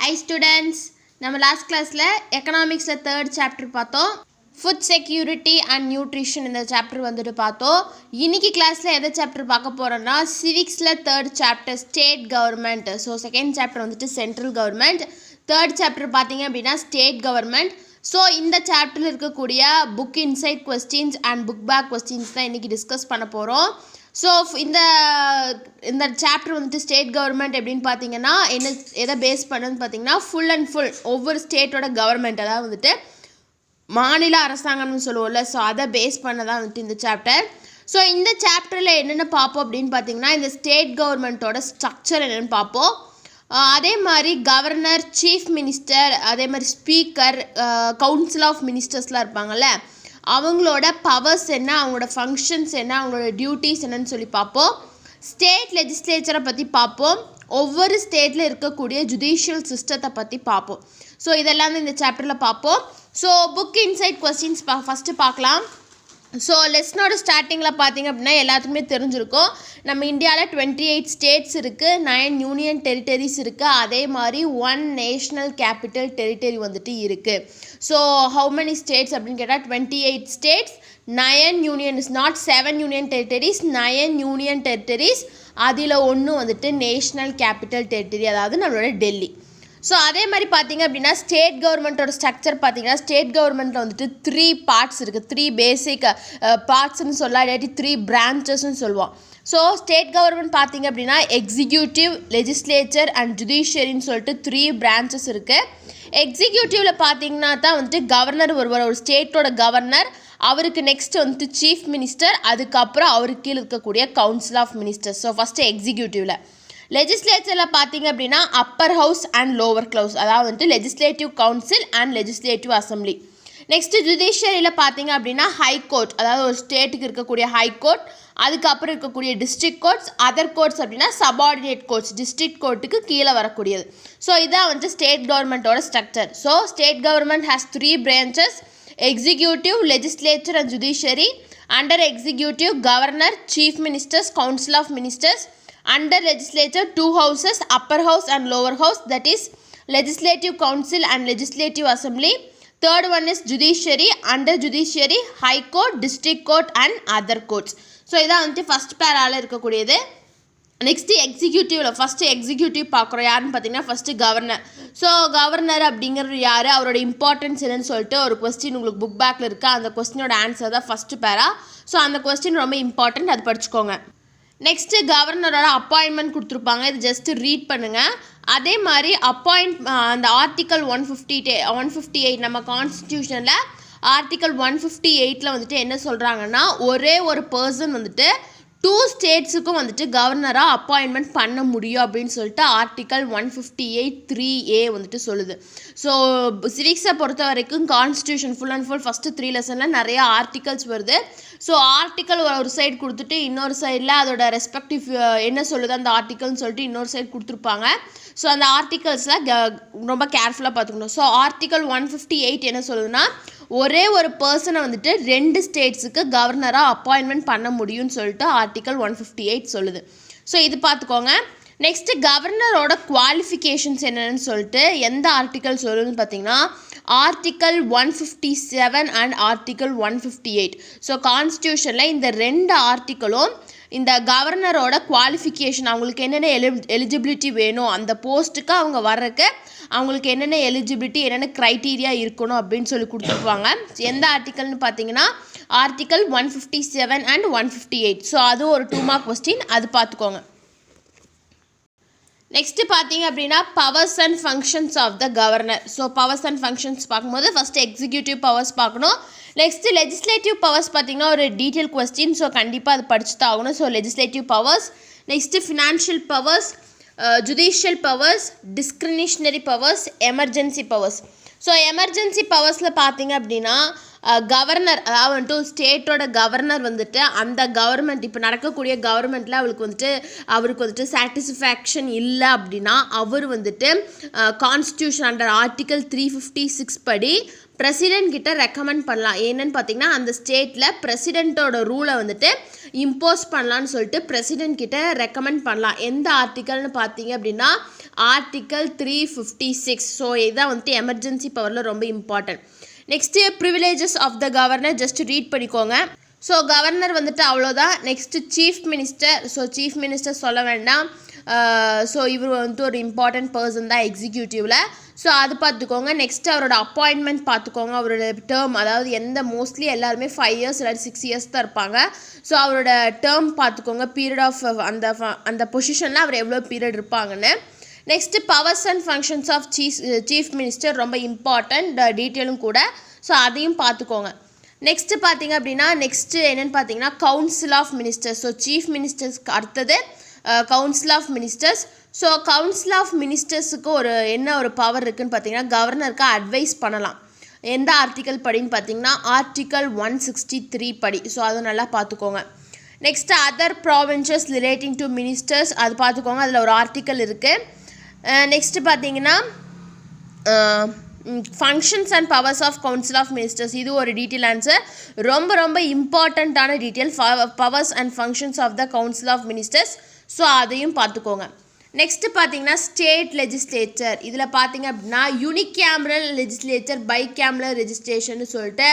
Hi students, நம்ம last கிளாஸ்ல எக்கனாமிக்ஸ்ல 3rd chapter பார்த்தோம். Food security and nutrition இந்த chapter வந்துட்டு பார்த்தோம். இன்னைக்கு கிளாஸ்ல எந்த chapter பார்க்க போறோம்னா civicsல 3rd chapter state government. So second chapter வந்துட்டு central government. 3rd chapter பாத்தீங்க அப்படினா state government. So இந்த chapterல இருக்கக்கூடிய book inside questions and book back questions தான் இன்னைக்கு டிஸ்கஸ் பண்ண போறோம். So இந்த சாப்டர் வந்துட்டு ஸ்டேட் கவர்மெண்ட் எப்படின்னு பார்த்தீங்கன்னா எதை பேஸ் பண்ணுன்னு பார்த்தீங்கன்னா ஃபுல் அண்ட் ஃபுல் ஒவ்வொரு ஸ்டேட்டோட கவர்மெண்ட் அதாவது வந்துட்டு மாநில அரசாங்கம்னு சொல்லுவோம்ல ஸோ அதை பேஸ் பண்ண தான் வந்துட்டு இந்த சாப்டர். ஸோ இந்த சாப்டரில் என்னென்ன பார்ப்போம் அப்படின்னு பார்த்தீங்கன்னா இந்த ஸ்டேட் கவர்மெண்ட்டோட ஸ்ட்ரக்சர் என்னென்னு பார்ப்போம். அதே மாதிரி கவர்னர், சீஃப் மினிஸ்டர், அதே மாதிரி ஸ்பீக்கர், கவுன்சில் ஆஃப் மினிஸ்டர்ஸ்லாம் இருப்பாங்கள்ல அவங்களோட பவர்ஸ் என்ன, அவங்களோட ஃபங்க்ஷன்ஸ் என்ன, அவங்களோட டியூட்டிஸ் என்னன்னு சொல்லி பார்ப்போம். ஸ்டேட் லெஜிஸ்லேச்சரை பற்றி பார்ப்போம். ஒவ்வொரு ஸ்டேட்டில் இருக்கக்கூடிய ஜுடிஷியல் சிஸ்டத்தை பற்றி பார்ப்போம். ஸோ இதெல்லாம் இந்த சாப்டரில் பார்ப்போம். So book inside questions first பார்க்கலாம். ஸோ லெசனோட ஸ்டார்டிங்கில் பார்த்தீங்க அப்படின்னா எல்லாத்துக்குமே தெரிஞ்சிருக்கும் நம்ம இந்தியாவில் 28 ஸ்டேட்ஸ் இருக்குது, 9 யூனியன் டெரிட்டரிஸ் இருக்குது, அதே மாதிரி 1 நேஷ்னல் கேபிட்டல் டெரிட்டரி வந்துட்டு இருக்குது. ஸோ ஹவு மெனி ஸ்டேட்ஸ் அப்படின்னு கேட்டால் 28 states, 9 union is not 7 union territories, 9 union territories, அதில் ஒன்று வந்துட்டு நேஷ்னல் கேபிட்டல் டெரிட்டரி அதாவது நம்மளோட டெல்லி. ஸோ அதே மாதிரி பார்த்தீங்க அப்படின்னா ஸ்டேட் கவர்மெண்ட்டோட ஸ்ட்ரக்சர் பார்த்தீங்கன்னா ஸ்டேட் கவர்மெண்ட்டில் வந்துட்டு 3 பார்ட்ஸ் இருக்குது. 3 பேசிக் பார்ட்ஸ்ன்னு சொல்லலாம், இல்லாட்டி 3 பிரான்ச்சஸ்ன்னு சொல்லுவோம். ஸோ ஸ்டேட் கவர்மெண்ட் பார்த்தீங்க அப்படின்னா எக்ஸிக்யூட்டிவ், லெஜிஸ்லேச்சர் அண்ட் ஜுடிஷியரின்னு சொல்லிட்டு 3 பிரான்ச்சஸ் இருக்குது. எக்ஸிக்யூட்டிவில் பார்த்தீங்கன்னா தான் வந்துட்டு கவர்னர் ஒரு ஸ்டேட்டோட கவர்னர், அவருக்கு நெக்ஸ்ட் வந்துட்டு சீஃப் மினிஸ்டர், அதுக்கப்புறம் அவருக்கு கீழே இருக்கக்கூடிய council of ministers. So first எக்ஸிக்யூட்டிவில். லெஜிஸ்லேச்சரில் பார்த்தீங்க அப்படின்னா upper house and lower house அதாவது வந்துட்டு legislative council and legislative assembly. Next ஜுடிஷியரியில் பார்த்தீங்க அப்படின்னா ஹை கோர்ட் அதாவது ஒரு ஸ்டேட்டுக்கு இருக்கக்கூடிய ஹை கோர்ட், அதுக்கப்புறம் இருக்கக்கூடிய டிஸ்ட்ரிக்ட் கோர்ட்ஸ், அதர் கோர்ட்ஸ் அப்படின்னா சபார்டினேட் கோர்ட்ஸ் டிஸ்ட்ரிக்ட் கோர்ட்டுக்கு கீழே வரக்கூடியது. ஸோ இதான் வந்துட்டு ஸ்டேட் கவர்மெண்ட்டோட structure. So state government has 3 branches: executive, legislature and judiciary. Under executive, governor, chief ministers, council of ministers. Under legislature, 2 houses, upper house and lower house, that is legislative council and legislative assembly. Third one is judiciary. Under judiciary, high court, district court and other courts. So இதான் வந்துட்டு first பேரால இருக்கக்கூடியது. Next எக்ஸிக்யூட்டிவில் first executive பார்க்குறோம் யாருன்னு பார்த்தீங்கன்னா first governor. So governor அப்படிங்கிறது யார், அவரோட இம்பார்ட்டன்ஸ் என்னன்னு சொல்லிட்டு ஒரு கொஸ்டின் உங்களுக்கு புக் பேக்கில் இருக்குது. அந்த கொஸ்டினோட ஆன்சர் தான் ஃபஸ்ட்டு பேரா. ஸோ அந்த கொஸ்டின் ரொம்ப இம்பார்ட்டன்ட், அது படிச்சுக்கோங்க. நெக்ஸ்ட்டு கவர்னரோட அப்பாயின்மெண்ட் கொடுத்துருப்பாங்க, இது ஜஸ்ட்டு ரீட் பண்ணுங்கள். அதே மாதிரி அந்த ஆர்டிக்கல் 158 நம்ம கான்ஸ்டியூஷனில் ஆர்டிக்கல் 158 வந்துட்டு என்ன சொல்கிறாங்கன்னா ஒரே ஒரு பர்சன் வந்துட்டு 2 ஸ்டேட்ஸுக்கும் வந்துட்டு கவர்னராக அப்பாயின்மெண்ட் பண்ண முடியும் அப்படின்னு சொல்லிட்டு ஆர்டிக்கல் 158(3)A வந்துட்டு சொல்லுது. ஸோ சிவிக்ஸை பொறுத்த வரைக்கும் constitution full and full first 3 லெசனில் நிறைய ஆர்டிகல்ஸ் வருது. ஸோ ஆர்டிக்கல் ஒரு சைடு கொடுத்துட்டு இன்னொரு சைடில் அதோட ரெஸ்பெக்டிவ் என்ன சொல்லுது அந்த ஆர்டிக்கல்னு சொல்லிட்டு இன்னொரு சைடு கொடுத்துருப்பாங்க. ஸோ அந்த ஆர்டிகல்ஸில் ரொம்ப கேர்ஃபுல்லாக பார்த்துக்கணும். ஸோ ஆர்டிக்கல் 158 என்ன சொல்லுதுன்னா ஒரே ஒரு பர்சனை வந்துட்டு 2 ஸ்டேட்ஸுக்கு கவர்னராக அப்பாயின்மெண்ட் பண்ண முடியும்னு சொல்லிட்டு ஆர்டிக்கல் 158 சொல்லுது. ஸோ இது பார்த்துக்கோங்க. நெக்ஸ்ட்டு கவர்னரோட குவாலிஃபிகேஷன்ஸ் என்னென்னு சொல்லிட்டு எந்த ஆர்டிக்கல் சொல்லுதுன்னு பார்த்தீங்கன்னா ஆர்டிக்கல் 157 அண்ட் ஆர்டிக்கல் 158. ஸோ கான்ஸ்டியூஷனில் இந்த 2 ஆர்டிக்கலும் இந்த கவர்னரோட குவாலிஃபிகேஷன் அவங்களுக்கு என்னென்ன எலிஜிபிலிட்டி வேணும், அந்த போஸ்ட்டுக்கு அவங்க வர்றதுக்கு அவங்களுக்கு என்னென்ன எலிஜிபிலிட்டி என்னென்ன க்ரைட்டீரியா இருக்கணும் அப்படின்னு சொல்லி கொடுத்துருப்பாங்க. எந்த ஆர்டிக்கல்னு பார்த்தீங்கன்னா ஆர்டிக்கல் 157 அண்ட் 158. ஸோ அது ஒரு 2 மார்க் கொஸ்டின், அது பார்த்துக்கோங்க. நெக்ஸ்ட்டு பார்த்தீங்க அப்படின்னா powers and functions of the governor. So powers and functions பார்க்கும்போது ஃபஸ்ட்டு எக்ஸிக்யூட்டிவ் பவர்ஸ் பார்க்கணும். நெக்ஸ்ட்டு லெஜிஸ்லேட்டிவ் பவர்ஸ் பார்த்தீங்கன்னா ஒரு டீட்டெயில் கொஸ்டின், ஸோ கண்டிப்பாக அது படிச்சு தான் ஆகணும். So legislative powers. Next financial powers, judicial powers, discretionary powers, emergency powers. So emergency பவர்ஸில் பார்த்தீங்க அப்படின்னா கவர்னர் அதாவது வந்துட்டு ஸ்டேட்டோட கவர்னர் வந்துட்டு அந்த கவர்மெண்ட் இப்போ நடக்கக்கூடிய கவர்மெண்ட்டில் அவருக்கு வந்துட்டு சாட்டிஸ்ஃபேக்ஷன் இல்லை அப்படின்னா அவர் வந்துட்டு கான்ஸ்டியூஷன் அண்டர் ஆர்டிக்கல் 356 படி பிரசிடென்ட் கிட்ட ரெக்கமெண்ட் பண்ணலாம். என்னன்னு பார்த்தீங்கன்னா அந்த ஸ்டேட்டில் பிரசிடென்ட்டோட ரூலை வந்துட்டு இம்போஸ் பண்ணலான்னு சொல்லிட்டு பிரசிடென்ட் கிட்ட ரெக்கமெண்ட் பண்ணலாம். எந்த ஆர்டிக்கல்னு பார்த்தீங்க அப்படின்னா ஆர்டிக்கல் 356. ஸோ இதுதான் வந்துட்டு எமர்ஜென்சி பவரில் ரொம்ப important. Next privileges of the governor just read பண்ணிக்கோங்க. ஸோ கவர்னர் வந்துட்டு அவ்வளோதான். Next chief minister. So chief minister சொல்ல வேண்டாம். ஸோ இவர் வந்துட்டு ஒரு இம்பார்ட்டன்ட் பர்சன் தான் எக்ஸிக்யூட்டிவில். ஸோ அது பார்த்துக்கோங்க. நெக்ஸ்ட்டு அவரோட அப்பாயின்மெண்ட் பார்த்துக்கோங்க. அவரோட டேர்ம், அதாவது மோஸ்ட்லி எல்லாருமே 5 இயர்ஸ் இல்லாட்டி 6 இயர்ஸ் தான் இருப்பாங்க. ஸோ அவரோட டேர்ம் பார்த்துக்கோங்க. பீரியட் ஆஃப் அந்த பொசிஷனில் அவர் எவ்வளோ பீரியட் இருப்பாங்கன்னு. Next powers and functions of chief minister ரொம்ப இம்பார்ட்டண்ட் டீட்டெயிலும் கூட. ஸோ அதையும் பார்த்துக்கோங்க. நெக்ஸ்ட்டு பார்த்தீங்க அப்படின்னா நெக்ஸ்ட்டு என்னென்னு பார்த்தீங்கன்னா council of ministers. So chief மினிஸ்டர்ஸ்க்கு அடுத்தது council of ministers. So council of மினிஸ்டர்ஸுக்கு ஒரு பவர் இருக்குதுன்னு பார்த்தீங்கன்னா கவர்னருக்கு அட்வைஸ் பண்ணலாம். எந்த ஆர்டிக்கல் படின்னு பார்த்தீங்கன்னா ஆர்டிக்கல் 163 படி. ஸோ அதை நல்லா பார்த்துக்கோங்க. Next other provinces relating to ministers அது பார்த்துக்கோங்க. அதில் ஒரு ஆர்டிக்கல் இருக்குது. நெக்ஸ்ட்டு பார்த்தீங்கன்னா functions and powers of council of ministers. இது ஒரு டீட்டெயில் ஆன்சர், ரொம்ப ரொம்ப இம்பார்ட்டண்ட்டான detail. Powers and functions of the council of ministers. So அதையும் பார்த்துக்கோங்க. நெக்ஸ்ட்டு பார்த்தீங்கன்னா ஸ்டேட் லெஜிஸ்லேச்சர். இதில் பார்த்தீங்க அப்படின்னா யூனிகேமரல் லெஜிஸ்லேச்சர், பைகேமரல் ரெஜிஸ்ட்ரேஷன் சொல்லிட்டு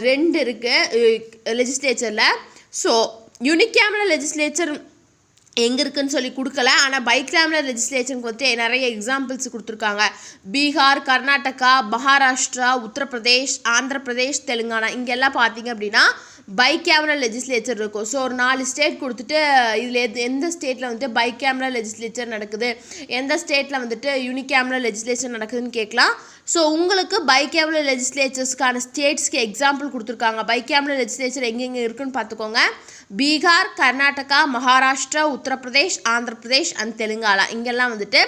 2 இருக்குது லெஜிஸ்லேச்சரில். ஸோ யூனிகேமரல் லெஜிஸ்லேச்சர் எங்கே இருக்குன்னு சொல்லி கொடுக்கல. ஆனால் பைகேமரல் லெஜிஸ்லேச்சருக்கு வந்து நிறைய எக்ஸாம்பிள்ஸ் கொடுத்துருக்காங்க. பீகார், கர்நாடகா, மகாராஷ்டிரா, உத்தரப்பிரதேஷ், ஆந்திர பிரதேஷ், தெலுங்கானா இங்கெல்லாம் பார்த்தீங்க அப்படின்னா பைகேமரல் லெஜிஸ்லேச்சர் இருக்கும். ஸோ ஒரு 4 ஸ்டேட் கொடுத்துட்டு இதில் எந்த ஸ்டேட்டில் வந்துட்டு பைகேமரல் லெஜிஸ்லேச்சர் நடக்குது, எந்த ஸ்டேட்டில் வந்துட்டு யூனிகேமரல் லெஜிஸ்லேச்சர் நடக்குதுன்னு கேட்கலாம். ஸோ உங்களுக்கு பைகேமரல் லெஜிஸ்லேச்சர்ஸ்க்கான ஸ்டேட்ஸ்க்கு எக்ஸாம்பிள் கொடுத்துருக்காங்க. பைகேமரல் லெஜிஸ்லேச்சர் எங்கெங்கே இருக்குன்னு பார்த்துக்கோங்க. பீகார், கர்நாடகா, மகாராஷ்டிரா, உத்தரப்பிரதேஷ், ஆந்திர பிரதேஷ் அண்ட் தெலுங்கானா இங்கெல்லாம் வந்துட்டு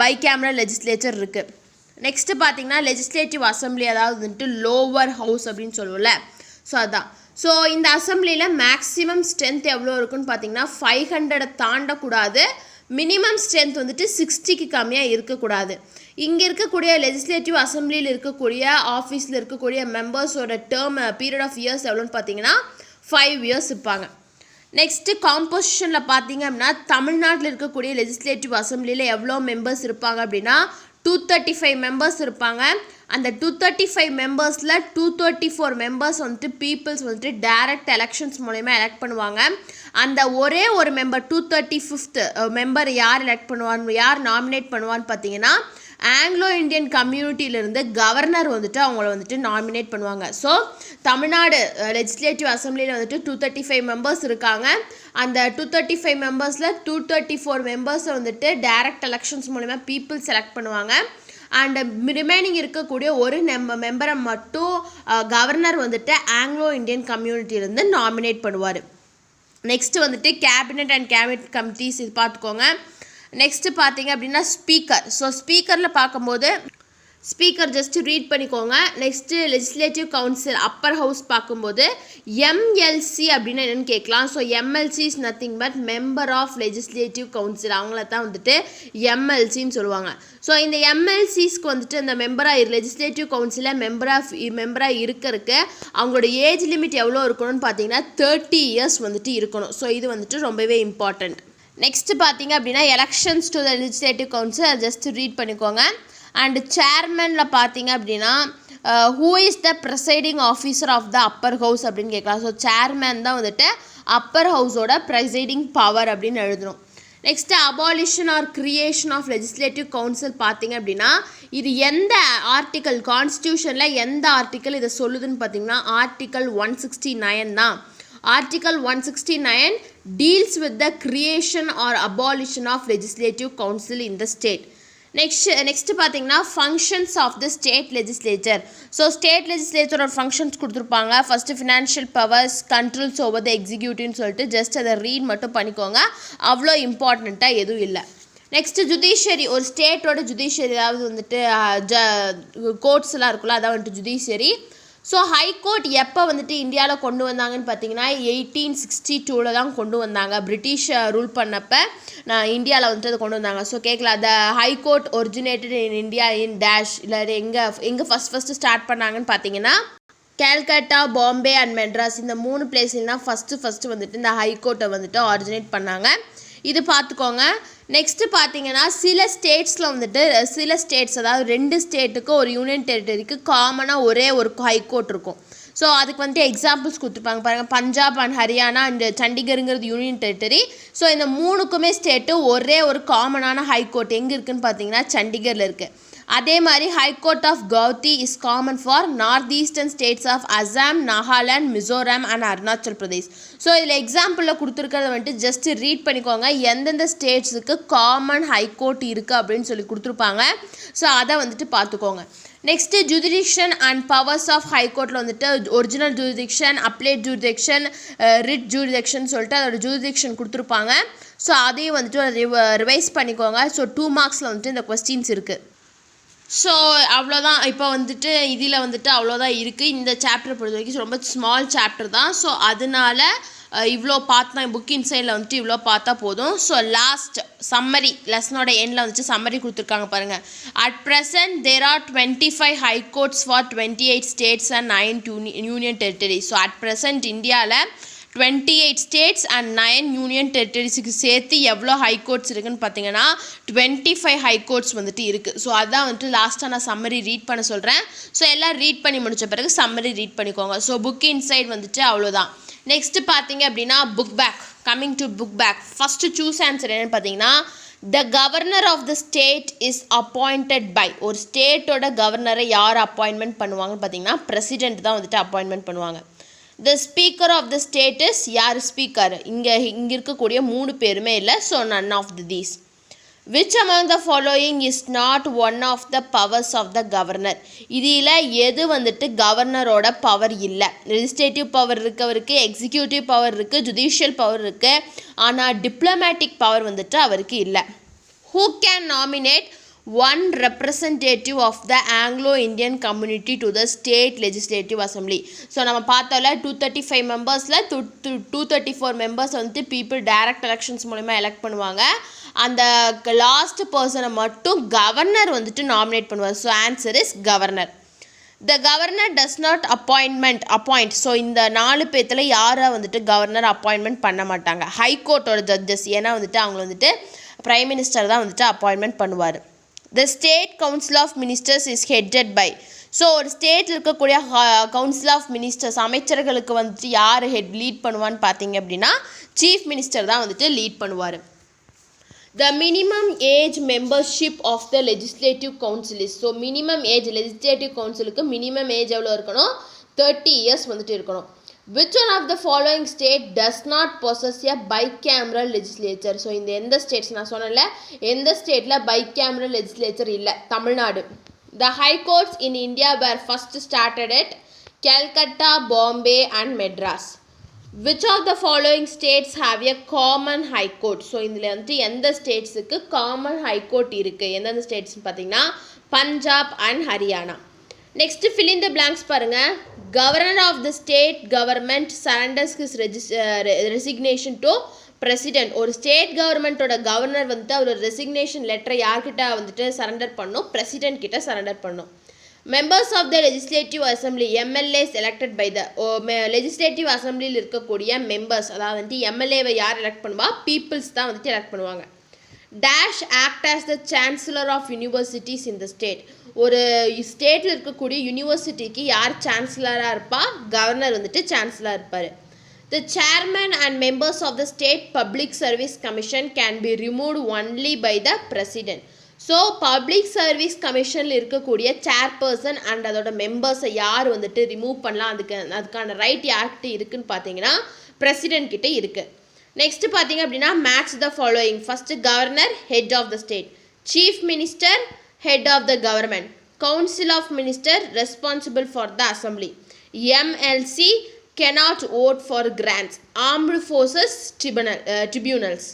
பைகேமரல் லெஜிஸ்லேச்சர் இருக்குது. நெக்ஸ்ட்டு பார்த்தீங்கன்னா லெஜிஸ்லேட்டிவ் அசம்பிளி, அதாவது வந்துட்டு லோவர் ஹவுஸ் அப்படின்னு சொல்லுவோம்ல. ஸோ அதான். ஸோ இந்த அசம்பிளியில் மேக்ஸிமம் ஸ்ட்ரென்த் எவ்வளோ இருக்குன்னு பார்த்தீங்கன்னா 500 தாண்டக்கூடாது. மினிமம் ஸ்ட்ரென்த் வந்துட்டு 60க்கு கம்மியாக இருக்கக்கூடாது. இங்கே இருக்கக்கூடிய லெஜிஸ்லேட்டிவ் அசம்பிளியில் இருக்கக்கூடிய ஆஃபீஸில் இருக்கக்கூடிய மெம்பர்ஸோட டேர்ம் பீரியட் ஆஃப் இயர்ஸ் எவ்வளோன்னு பார்த்தீங்கன்னா 5 இயர்ஸ் இருப்பாங்க. நெக்ஸ்ட்டு காம்போசிஷனில் பார்த்தீங்க அப்படின்னா தமிழ்நாட்டில் இருக்கக்கூடிய லெஜிஸ்லேட்டிவ் அசம்பிளியில் எவ்வளோ மெம்பர்ஸ் இருப்பாங்க அப்படின்னா 235 மெம்பர்ஸ் இருப்பாங்க. அந்த 235 மெம்பர்ஸில் 234 மெம்பர்ஸ் வந்துட்டு பீப்புள்ஸ் வந்துட்டு டைரக்ட் எலெக்ஷன்ஸ் மூலயமா எலெக்ட் பண்ணுவாங்க. அந்த ஒரே ஒரு மெம்பர் 235th மெம்பர் யார் எலெக்ட் பண்ணுவான்னு, யார் நாமினேட் பண்ணுவான்னு பார்த்தீங்கன்னா ஆங்கிலோ இந்தியன் கம்யூனிட்டியிலேருந்து கவர்னர் வந்துட்டு அவங்கள வந்துட்டு நாமினேட் பண்ணுவாங்க. ஸோ தமிழ்நாடு லெஜிஸ்லேட்டிவ் அசம்பிளியில் வந்துட்டு 235 மெம்பர்ஸ் இருக்காங்க. அந்த 235 மெம்பர்ஸில் 234 மெம்பர்ஸை வந்துட்டு டைரக்ட் எலெக்ஷன்ஸ் மூலமா பீப்புள் செலக்ட் பண்ணுவாங்க. அண்ட் ரிமைனிங் இருக்கக்கூடிய ஒரு மெம்பரை மட்டும் கவர்னர் வந்துட்டு ஆங்கிலோ இந்தியன் கம்யூனிட்டியிலேருந்து நாமினேட் பண்ணுவார். நெக்ஸ்ட்டு வந்துட்டு கேபினெட் அண்ட் கேபினெட் கமிட்டிஸ் இது பார்த்துக்கோங்க. நெக்ஸ்ட்டு பார்த்தீங்க அப்படின்னா ஸ்பீக்கர். ஸோ ஸ்பீக்கரில் பார்க்கும்போது ஸ்பீக்கர் ஜஸ்ட் ரீட் பண்ணிக்கோங்க. Next legislative council upper house பார்க்கும்போது எம்எல்சி அப்படின்னு என்னென்னு கேட்கலாம். So MLC is nothing but member of legislative council, அவங்கள தான் வந்துட்டு எம்எல்சின்னு சொல்லுவாங்க. ஸோ இந்த எம்எல்சிஸ்க்கு வந்துட்டு இந்த லெஜிஸ்லேட்டிவ் கவுன்சிலில் மெம்பராக இருக்கிறதுக்கு அவங்களோட ஏஜ் லிமிட் எவ்வளோ இருக்கணும்னு பார்த்தீங்கன்னா 30 இயர்ஸ் வந்துட்டு இருக்கணும். ஸோ இது வந்துட்டு ரொம்பவே இம்பார்ட்டண்ட். நெக்ஸ்ட்டு பார்த்தீங்க அப்படின்னா elections to the legislative council அதை ஜஸ்ட் ரீட் பண்ணிக்கோங்க. அண்ட் சேர்மனில் பார்த்தீங்க அப்படின்னா who is the presiding officer of the upper house அப்படின்னு கேட்கலாம். ஸோ சேர்மேன் தான் வந்துட்டு அப்பர் ஹவுஸோட ப்ரெசைடிங் பவர் அப்படின்னு எழுதணும். Next abolition or creation of legislative council பார்த்தீங்க அப்படின்னா இது எந்த ஆர்டிக்கல், கான்ஸ்டியூஷனில் எந்த ஆர்டிக்கல் இதை சொல்லுதுன்னு பார்த்தீங்கன்னா ஆர்டிக்கல் 169 தான். Article 169 deals with the creation or abolition of legislative council in the state. Next பார்த்தீங்கன்னா functions of the state legislature. So state legislature or functions கொடுத்துருப்பாங்க. First financial powers, controls over the எக்ஸிக்யூட்டிவ்னு சொல்லிட்டு just அதை read மட்டும் பண்ணிக்கோங்க. அவ்வளோ இம்பார்ட்டண்ட்டாக எதுவும் இல்லை. Next judiciary. ஒரு ஸ்டேட்டோட ஜுடிஷியரி, அதாவது வந்துட்டு கோர்ட்ஸ்லாம் இருக்குல்ல, அதான் வந்துட்டு ஜுடிஷியரி. ஸோ ஹைகோர்ட் எப்போ வந்துட்டு இந்தியாவில் கொண்டு வந்தாங்கன்னு பார்த்தீங்கன்னா 1862 தான் கொண்டு வந்தாங்க. பிரிட்டிஷ் ரூல் பண்ணப்போ இந்தியாவில் வந்துட்டு அதை கொண்டு வந்தாங்க. ஸோ கேட்கலாம், த high court originated in India in dash, இல்லை எங்கே ஃபஸ்ட்டு ஸ்டார்ட் பண்ணாங்கன்னு பார்த்தீங்கன்னா கல்கட்டா, பாம்பே அண்ட் மெட்ராஸ் இந்த 3 பிளேஸ்லாம் ஃபஸ்ட்டு வந்துட்டு இந்த ஹைகோர்ட்டை வந்துட்டு ஆரிஜினேட் பண்ணாங்க. இது பார்த்துக்கோங்க. நெக்ஸ்ட்டு பார்த்தீங்கன்னா சில ஸ்டேட்ஸில் வந்துட்டு சில ஸ்டேட்ஸ், அதாவது 2 ஸ்டேட்டுக்கு ஒரு யூனியன் டெரிட்டரிக்கு காமனாக ஒரே ஒரு ஹைகோர்ட் இருக்கும். ஸோ அதுக்கு வந்துட்டு எக்ஸாம்பிள்ஸ் கொடுத்துருப்பாங்க பாருங்கள். பஞ்சாப் அண்ட் ஹரியானா அண்ட் சண்டிகருங்கிறது யூனியன் டெரிட்டரி. ஸோ இந்த 3க்குமே ஸ்டேட்டு ஒரே ஒரு காமனான ஹைகோர்ட் எங்கே இருக்குதுன்னு பார்த்தீங்கன்னா சண்டிகரில் இருக்குது. அதே மாதிரி high court of Guwahati is common for north eastern states of Assam, Nagaland, Mizoram and Arunachal Pradesh. So இதில் எக்ஸாம்பிளில் கொடுத்துருக்கிறத வந்துட்டு ஜஸ்ட் ரீட் பண்ணிக்கோங்க. எந்தெந்த ஸ்டேட்ஸுக்கு காமன் ஹைகோர்ட் இருக்குது அப்படின்னு சொல்லி கொடுத்துருப்பாங்க. ஸோ அதை வந்துட்டு பார்த்துக்கோங்க. Next jurisdiction and powers of ஹைகோர்ட்டில் வந்துட்டு original jurisdiction, appellate jurisdiction, writ jurisdiction சொல்லிட்டு அதோட ஜூரிடிக்ஷன் கொடுத்துருப்பாங்க. ஸோ அதையும் வந்துட்டு ரிவைஸ் பண்ணிக்கோங்க. ஸோ 2 மார்க்ஸில் வந்துட்டு இந்த கொஸ்டின்ஸ் இருக்குது. ஸோ அவ்வளோதான். இப்போ வந்துட்டு இதில் வந்துட்டு அவ்வளோதான் இருக்குது. இந்த சாப்டர் பொறுத்த வரைக்கும் ரொம்ப ஸ்மால் சாப்டர் தான். ஸோ அதனால இவ்வளோ பார்த்தா புக் இன்சைடில் வந்துட்டு இவ்வளோ பார்த்தா போதும். ஸோ லாஸ்ட் சம்மரி லெசனோட எண்டில் வந்துட்டு சம்மரி கொடுத்துருக்காங்க பாருங்கள். At present there are 25 high courts for 28 states and 9 union territories. So at present இந்தியாவில் 28 ஸ்டேட்ஸ் அண்ட் 9 யூனியன் டெரிட்டரிஸுக்கு சேர்த்து எவ்வளோ ஹைகோர்ட்ஸ் இருக்குதுன்னு பார்த்தீங்கன்னா 25 ஹைகோர்ட்ஸ் வந்துட்டு இருக்குது. ஸோ அதான் வந்துட்டு லாஸ்ட்டாக நான் சம்மரி ரீட் பண்ண சொல்கிறேன். ஸோ எல்லாம் ரீட் பண்ணி முடித்த பிறகு சம்மரி ரீட் பண்ணிக்கோங்க. ஸோ புக் இன்சைட் வந்துட்டு அவ்வளோதான். நெக்ஸ்ட்டு பார்த்தீங்க அப்படின்னா book back. Coming to book back, first choose answer என்னென்னு பார்த்தீங்கன்னா the governor of the state is appointed by. ஒரு ஸ்டேட்டோட கவர்னரை யார் அப்பாயின்மெண்ட் பண்ணுவாங்கன்னு பார்த்தீங்கன்னா பிரசிடென்ட் தான் வந்துட்டு அப்பாயின்மெண்ட் பண்ணுவாங்க. The speaker of the state is யார் ஸ்பீக்கர்? இங்கே இருக்கக்கூடிய 3 பேருமே இல்லை. So none of these. Which among the following is not one of the powers of the governor? இதில் எது வந்துட்டு கவர்னரோட பவர் இல்லை? லெஜிஸ்லேட்டிவ் பவர் இருக்கவருக்கு, எக்ஸிக்யூட்டிவ் பவர் இருக்குது, ஜுடிஷியல் பவர் இருக்குது, ஆனால் டிப்ளமேட்டிக் பவர் வந்துட்டு அவருக்கு இல்லை. Who can nominate one representative of the Anglo-Indian community to the state legislative assembly? So நம்ம பார்த்தோம்ல 235 மெம்பர்ஸில் 234 மெம்பர்ஸ் வந்துட்டு பீப்புள் டைரக்ட் எலெக்ஷன்ஸ் மூலிமா எலெக்ட் பண்ணுவாங்க. அந்த லாஸ்ட் பர்சனை மட்டும் கவர்னர் வந்துட்டு நாமினேட் பண்ணுவார். So answer is governor. The governor does not appoint. So இந்த 4 பேர்த்தில் யாரை வந்துட்டு கவர்னர் அப்பாயின்மெண்ட் பண்ண மாட்டாங்க? ஹைகோர்ட்டோட ஜட்ஜஸ். ஏன்னா வந்துட்டு அவங்க வந்துட்டு பிரைம் மினிஸ்டர் தான் வந்துட்டு அப்பாயின்மெண்ட் பண்ணுவார். The State Council of Ministers is headed by. So ஒரு ஸ்டேட்டில் இருக்கக்கூடிய கவுன்சில் ஆஃப் மினிஸ்டர்ஸ், அமைச்சர்களுக்கு வந்துட்டு யார் லீட் பண்ணுவான்னு பார்த்தீங்க அப்படின்னா சீஃப் மினிஸ்டர் தான் வந்துட்டு லீட் பண்ணுவார். The minimum age membership of the legislative council is. So minimum age legislative கவுன்சிலுக்கு மினிமம் ஏஜ் எவ்வளோ இருக்கணும்? 30 இயர்ஸ் வந்துட்டு இருக்கணும். Which one of the following state does not possess a bicameral legislature? So இந்த எந்த ஸ்டேட்ஸ் நான் சொன்னல, எந்த ஸ்டேட்டில் bicameral legislature இல்லை? Tamil Nadu. The high courts in India were first started at Calcutta, Bombay and Madras. Which of the following states have a common high court? So இதில் வந்துட்டு எந்த ஸ்டேட்ஸுக்கு காமன் ஹை கோர்ட் இருக்குது? எந்தெந்த ஸ்டேட்ஸ்னு பார்த்தீங்கன்னா Punjab and Haryana. Next fill in the blanks பாருங்கள். Governor of the state government surrenders his resignation to president. ஒரு state கவர்மெண்ட்டோட governor வந்துட்டு அவர் ரெசிக்னேஷன் லெட்டரை யார்கிட்ட வந்துட்டு சரண்டர் பண்ணும்? பிரசிடென்ட் கிட்ட சரண்டர் பண்ணும். Members of the legislative assembly MLAs elected by the. Legislative அசம்பிளியில் இருக்கக்கூடிய மெம்பர்ஸ், அதாவது வந்துட்டு எம்எல்ஏவை யார் எலெக்ட் பண்ணுவா? பீப்புள்ஸ் தான் வந்துட்டு எலெக்ட் பண்ணுவாங்க. Dash act as the chancellor of universities in the state. ஒரு ஸ்டேட்டில் இருக்கக்கூடிய யூனிவர்சிட்டிக்கு யார் சான்சலராக இருப்பா? கவர்னர் வந்துட்டு சான்சலராக இருப்பார். The chairman and members of the state public service commission can be removed only by the president. So public service கமிஷனில் இருக்கக்கூடிய சேர்பர்சன் அண்ட் அதோட மெம்பர்ஸை யார் வந்துட்டு ரிமூவ் பண்ணலாம்? அதுக்கான ரைட் யார்கிட்ட இருக்குதுன்னு பார்த்தீங்கன்னா பிரசிடென்ட் கிட்டே இருக்குது. நெக்ஸ்ட் பார்த்தீங்க அப்படின்னா match the following. First governor head of the state, chief minister head of the government, council of minister responsible for the assembly, MLC cannot vote for grants, armed forces tribunals.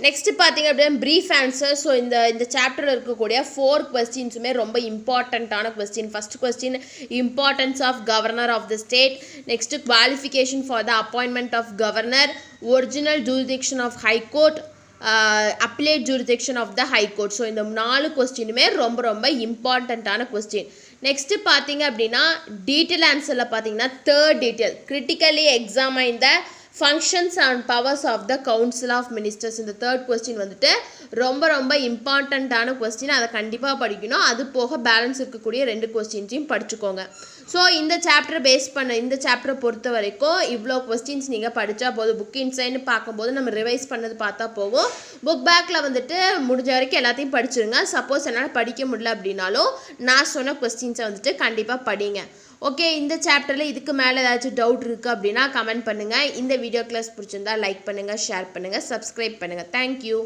Next பார்த்தீங்க அப்படின்னா brief answer. So இந்த சாப்டரில் இருக்கக்கூடிய 4 கொஸ்டின்ஸுமே ரொம்ப இம்பார்ட்டண்ட்டான question. First question importance of governor of the state. Next qualification for the appointment of governor, original jurisdiction of high court, appellate jurisdiction of the high court. So இந்த 4 கொஸ்டினுமே ரொம்ப ரொம்ப இம்பார்ட்டண்ட்டான கொஸ்டின். நெக்ஸ்ட்டு பார்த்தீங்க அப்படின்னா டீட்டெயில் ஆன்சரில் பார்த்தீங்கன்னா third detail critically examine the functions and powers of the council of ministers. இந்த third question வந்துட்டு ரொம்ப ரொம்ப இம்பார்ட்டண்ட்டான கொஸ்டின். அதை கண்டிப்பாக படிக்கணும். அது போக பேலன்ஸ் இருக்கக்கூடிய 2 கொஸ்டின்ஸையும் படிச்சுக்கோங்க. ஸோ இந்த சாப்டரை பொறுத்த வரைக்கும் இவ்வளோ கொஸ்டின்ஸ் நீங்கள் படித்தா போதும். புக் இன்சைட்னு பார்க்கும்போது நம்ம ரிவைஸ் பண்ணது பார்த்தா போகும். புக் பேக்கில் வந்துட்டு முடிஞ்ச வரைக்கும் எல்லாத்தையும் படிச்சிருங்க. சப்போஸ் என்னால் படிக்க முடியல அப்படின்னாலும் நான் சொன்ன கொஸ்டின்ஸை வந்துட்டு கண்டிப்பாக படிங்க. ஓகே, இந்த சாப்டரில் இதுக்கு மேலே ஏதாச்சும் டவுட் இருக்குது அப்படின்னா கமெண்ட் பண்ணுங்கள். இந்த வீடியோ கிளாஸ் பிடிச்சிருந்தா லைக் பண்ணுங்கள், ஷேர் பண்ணுங்கள், சப்ஸ்கிரைப் பண்ணுங்கள். தேங்க்யூ.